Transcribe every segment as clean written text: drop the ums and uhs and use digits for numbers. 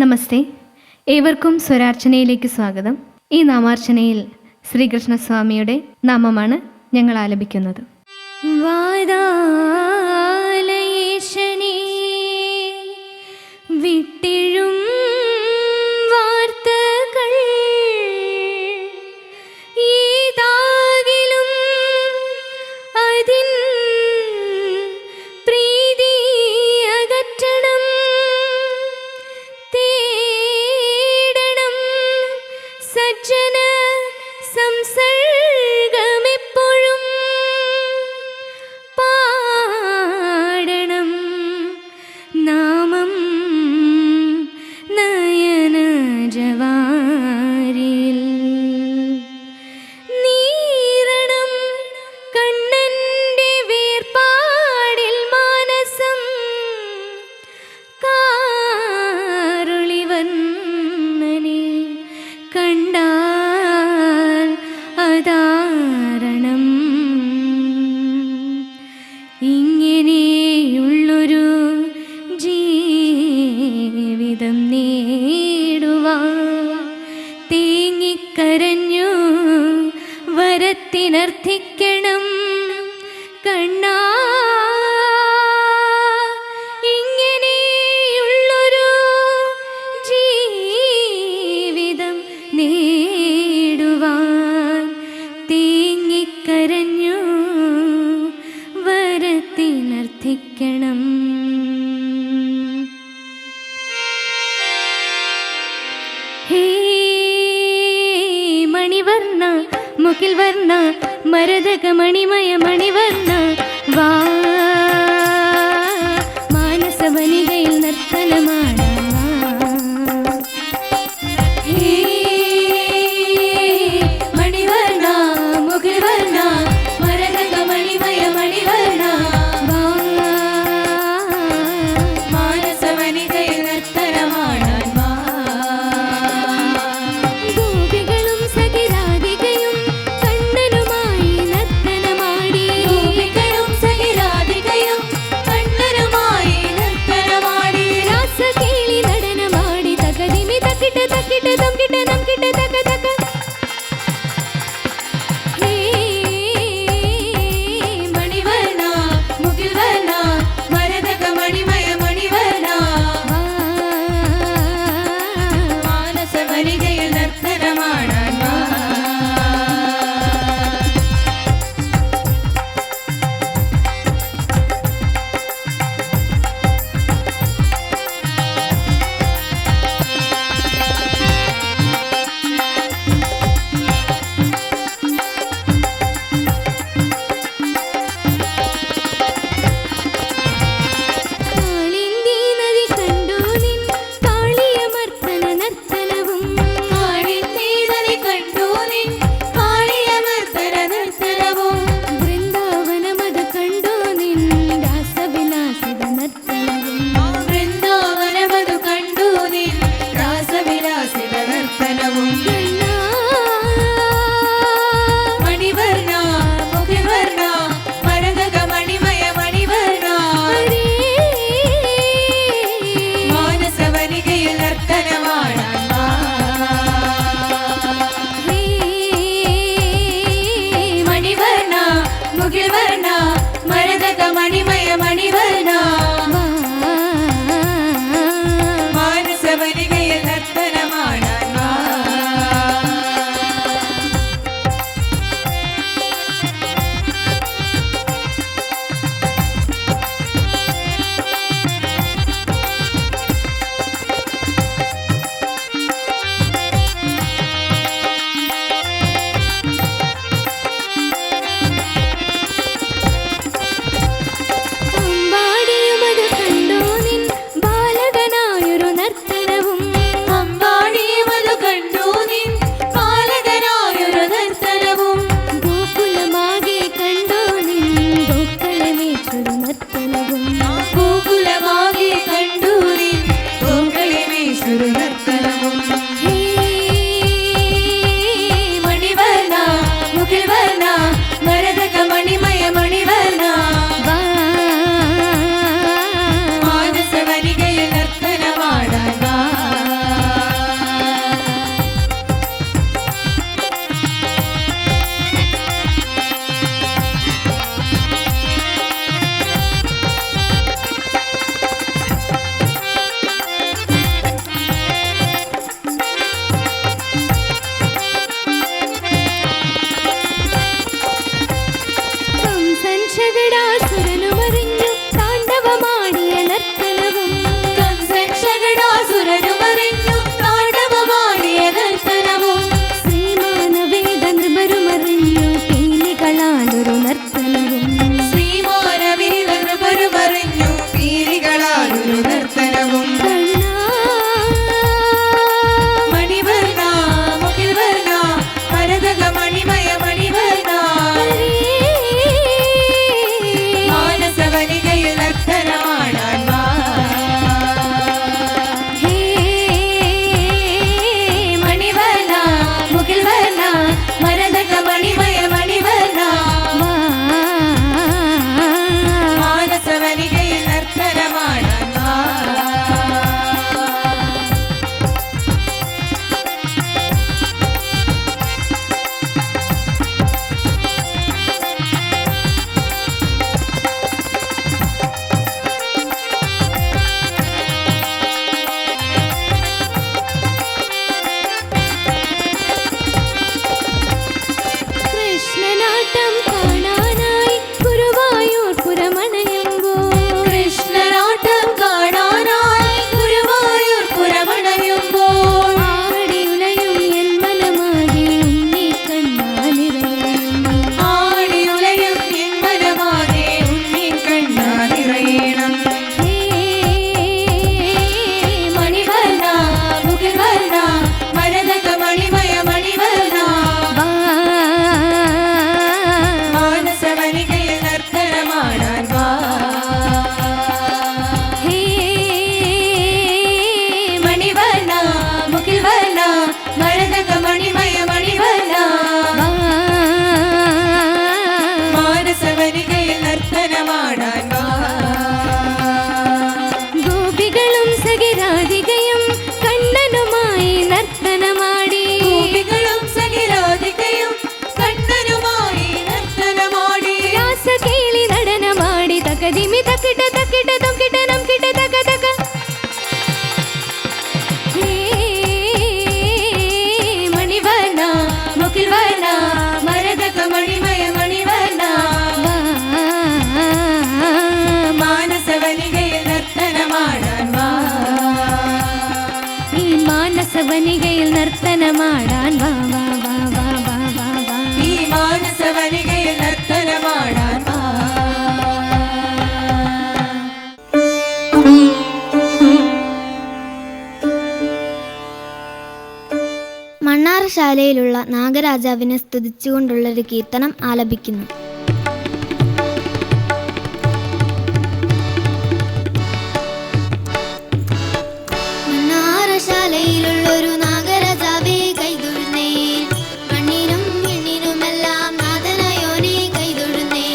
നമസ്തേ, ഏവർക്കും സ്വരാർച്ചനയിലേക്ക് സ്വാഗതം. ഈ നാമാർച്ചനയിൽ ശ്രീകൃഷ്ണസ്വാമിയുടെ നാമമാണ് ഞങ്ങൾ ആലപിക്കുന്നത്. വാദാലയേശനേ വിട്ടിഴും വാർത്തകൾ ഏതാകിലും അതിൻ പ്രീതി അകറ്റണം, തേടണം സജ്ജന സംസർഗമെപ്പോഴും, പാടണം നാമം നയന ജവാരിൽ, നീരണം കണ്ണന്റെ വേർപാടിൽ മാനസം, കാരുളിവന്നനെ കണ്ടാൽ അതാരണം. ഇങ്ങനെയുള്ളൊരു ജീവിതം നേടുവാൻ തേങ്ങിക്കരഞ്ഞു വരത്തിനർത്ഥിക്കണം കണ്ണാ. ഇങ്ങനെയുള്ളൊരു ജീവിതം നേടുവാൻ തേങ്ങിക്കരഞ്ഞു വരത്തിനർത്ഥിക്കണം. ഹേ മണിവർണ്ണ മുകിൽ വർണ്ണ മരതക മണിമയ മണിവർണ്ണ വാ, മാനസവനികയിൽ നർത്തനമാണ്. ഹേ മണിവർണ്ണ മുകിൽ വർണ്ണ മരതക മണിമയ മണിവർണ്ണ വാ, മാനസവനികയിൽ നർത്തനമാണ്. ഗോപികളും സഖിരാധികയും കണ്ണനുമായി നർത്തനമാടി, ഗോപികളും സഖിരാധികയും മരതക മണിമയ മണിവർണ്ണ മാനസവനികയിൽ നർത്തനമാടാൻ വാ. കൃഷ്ണനാട്ടം കാണാനായി ഗുരുവായൂർ പുരമണയുമ്പോൾ കൃഷ്ണനാട്ടം കാണാനായി ഗുരുവായൂർ പുരമണയുമ്പോൾ ആടിയുലയും എൻ മനമാകെ ഉണ്ണി കണ്ണാ നിറയണം ആടിയുലയും എൻ മനമാകെ ഉണ്ണി കണ്ണാ നിറയണം. മണിവർണ്ണ മുകിൽ വർണ്ണ മരതക മണിമയ മണിവർണ്ണ മാനസവനികയിൽ നർത്തനമാടാൻ വാ. മണിവർണ്ണ മുകിൽ വർണ്ണ മരതക മണിമയ മണിവർണ്ണ മാനസവനികയിൽ നർത്തനമാടാൻ വാ. ഗോപികളും സഖിരാധികയും കണ്ണനുമായി നർത്തനമാടി ഗോപികളും സഖിരാധികയും കണ്ണനുമായി നർത്തനമാടി രാസകേളി നടനമാടി തകതിമി തക്കിട്ട തക്കിട്ട തൊക്കിട്ട നംകിട്ട തക തക. മണിവർണ്ണ മുകിൽ വർണ്ണ മരതക മണിമയ മണിവർണ്ണ മാനസവനികയിൽ നർത്തനമാടാൻ വാ. ഈ മാനസവനികയിൽ നർത്തനമാടാൻ വാ വാ വാ വാ വാ വാ വാ. ഈ മാനസവനികയിൽ നർത്തനമാടാൻ വാ. മണ്ണാറശാലയിലുള്ള നാഗരാജാവിനെ സ്തുതിച്ചുകൊണ്ടുള്ളൊരു കീർത്തനം ആലപിക്കുന്നു. മണ്ണാറശാലയിലുള്ളൊരു നാഗരാജാവേ കൈതൊഴുന്നേ, മണ്ണിനും വിണ്ണിനുമെല്ലാം നാഥനായോനെ കൈതൊഴുന്നേ.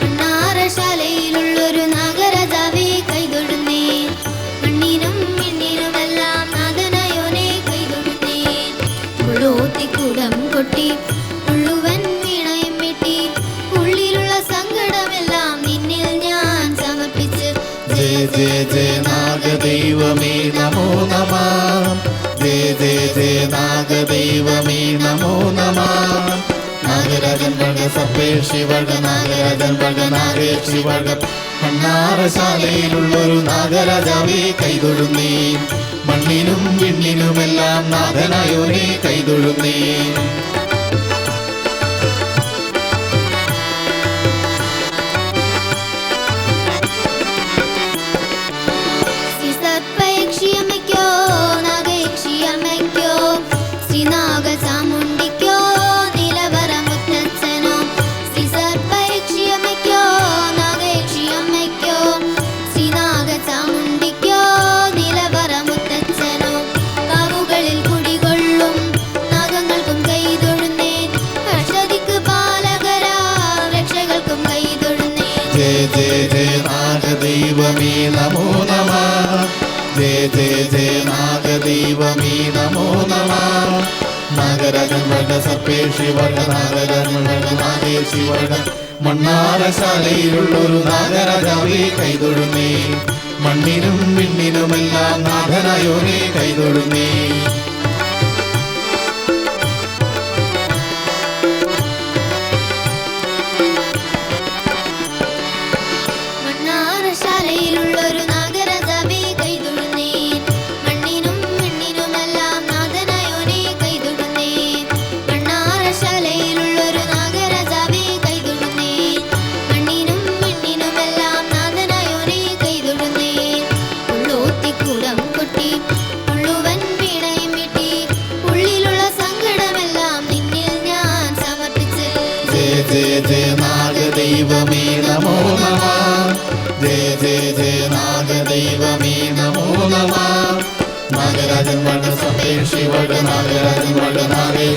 മണ്ണാറശാലയിലുള്ളൊരു നാഗരാജാവേ കൈതൊഴുന്നേ, മണ്ണിനും വിണ്ണിനുമെല്ലാം നാഥനായോനെ കൈതൊഴുന്നേ. ഉള്ളോത്തിക്കൂടം കൊട്ടി ഉള്ളുവൻ വീണയും വെട്ടി ഉള്ളിലുള്ള സങ്കടമെല്ലാം നിന്നിൽ ഞാൻ സമർപ്പിച്ച് ജയ ജയ ജയ നാഗദൈവമേ നമോ നമഃ. ജയ ജയ ജയ നാഗദൈവമേ നമോ നമഃ. നാഗരാജൻ വക സപ്പേഷി വക നാഗരാജൻ വക നാഗേഷി വക. മണ്ണാറശാലയിലുള്ളൊരു നാഗരാജാവേ കൈതൊഴുന്നേ, മണ്ണിനും വിണ്ണിനുമെല്ലാം നാഥനായോനെ കൈതൊഴുന്നേ. ശ്രീസർപ്പയക്ഷിയമ്മയ്ക്കോ നാഗയക്ഷിയമ്മയ്ക്കോ ശ്രീനാഗചാമുണ്ടിക്കോ നിലവറമുത്തച്ഛനോ. ശ്രീസർപ്പയക്ഷിയമ്മയ്ക്കോ നാഗയക്ഷിയമ്മയ്ക്കോ ശ്രീനാഗചാമുണ്ടിക്കോ നിലവറമുത്തച്ഛനോ. കാവുകളിൽ കുടികൊള്ളും നാഗങ്ങൾക്കും കൈതൊഴുന്നേൻ, ഹർഷദിക്ക് പാലകരാ രക്ഷകൾക്കും കൈതൊഴുന്നേൻ. ജയ ജയ ജയ നാഗദൈവമേ നമോ നമഃ. ജയ ജയ ജയ നാഗദൈവമേ നമോ നമഃ. നാഗരാജൻ വക സപ്പേഷി വക നാഗരാജൻ വക നാഗേഷി വക. മണ്ണാറശാലയിലുള്ളൊരു നാഗരാജാവേ കൈതൊഴുന്നേ, മണ്ണിനും വിണ്ണിനുമെല്ലാം നാഥനായോനെ കൈതൊഴുന്നേ. മണ്ണാറശാലയിലുള്ളൊരു നാഗരാജാവേ കൈതൊഴുന്നേൻ, മണ്ണിനും വിണ്ണിനുമെല്ലാം നാഥനായോനെ കൈതൊഴുന്നേൻ. മണ്ണാറശാലയിലുള്ളൊരു നാഗരാജാവേ കൈതൊഴുന്നേൻ, മണ്ണിനും വിണ്ണിനുമെല്ലാം നാഥനായോനെ കൈതൊഴുന്നേൻ. ഉള്ളോത്തിക്കൂടം കൊട്ടി ഉള്ളുവൻ വീണയും വെട്ടി ഉള്ളിലുള്ള സങ്കടമെല്ലാം നിന്നിൽ ഞാൻ സമർപ്പിച്ച് ജയ ജയ ജയ നാഗദൈവമേ നമോ നമഃ. ജയ ജയ ജയ നാഗദൈവമേ നമോ നമഃ. നാഗരാജൻ വക സപ്പേഷി വക നാഗരാജൻ വക നാഗേഷി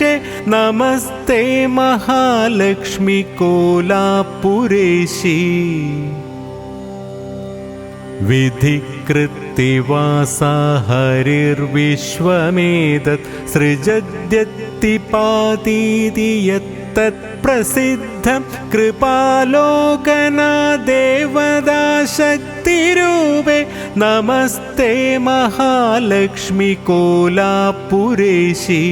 लक्ष्ये नमस्ते महालक्ष्मी कोलापुरेशी विधिकृत्तिवासा हरिर्विश्वमेतत् सृजद्यत्तिपातीति यत्तत्प्रसिद्धं कृपालोकना देवता शक्तिरूपे नमस्ते महालक्ष्मी कोलापुरेशी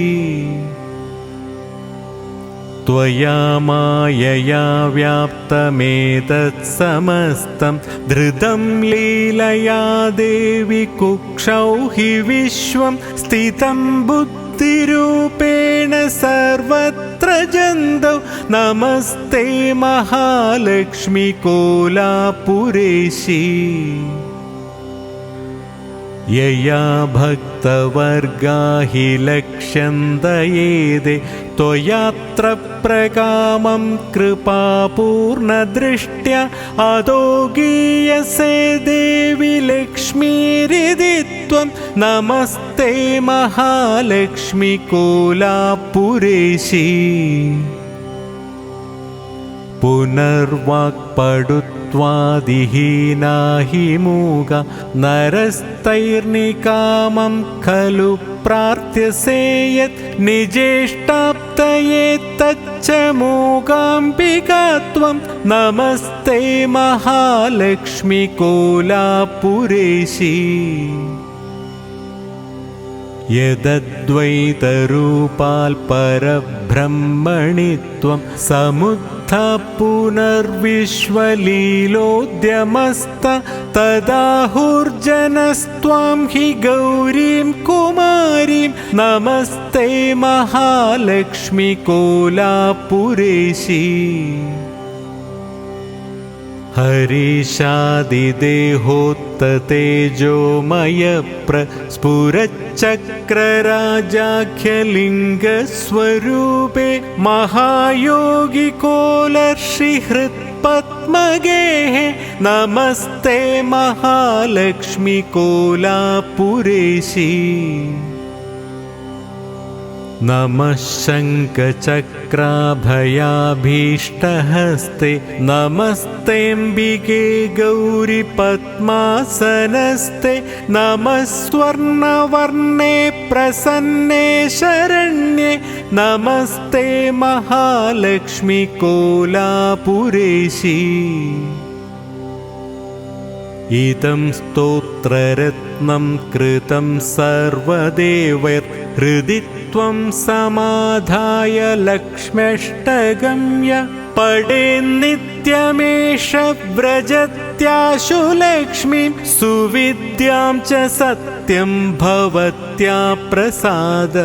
त्वया मायया व्याप्तमेतत् समस्तं धृतं लीलया देवि कुक्षौ हि विश्वं स्थितं बुद्धिरूपेण सर्वत्र जन्तौ नमस्ते महालक्ष्मी कोलापुरेशी यया भक्तवर्गा हि लक्ष्यन्तयेदे त्वयात्र प्रकामं कृपापूर्णदृष्ट्या अदो गीयसे देवि लक्ष्मीरिति त्वं नमस्ते महालक्ष्मी कोलापुरेशी पुनर्वाक्पडुत्वादिहीना हि मूगा नरस्तैर्निकामं खलु प्रार्थ्यसे यत् निजेष्टाप्तये तच्च मूकाम्बिका त्वं नमस्ते महालक्ष्मी कोलापुरेशी यदद्वैतरूपाल्परब्रह्मणि त्वं समुत्था पुनर्विश्वलीलोद्यमस्त तदाहुर्जनस्त्वां हि गौरीं कुमारीं नमस्ते महालक्ष्मी कोलापुरेशी हरीशादिदेहोत्ततेजोमयप्रस्फुरच्चक्रराजाख्यलिङ्गस्वरूपे महायोगी कोलर्षिहृत्पद्मगेः नमस्ते महालक्ष्मी कोलापुरेशी नमः शङ्खचक्राभयाभीष्टहस्ते नमस्तेऽम्बिके गौरि पद्मासनस्ते नमः स्वर्णवर्णे प्रसन्ने शरण्ये नमस्ते महालक्ष्मी कोलापुरेशी इदं स्तोत्ररत्नं कृतं सर्वदेवैर्हृदि त्वं समाधाय लक्ष्म्यष्टगम्य पठेन्नित्यमेष व्रजत्याशु लक्ष्मीं सुविद्यां च सत्यं भवत्या प्रसाद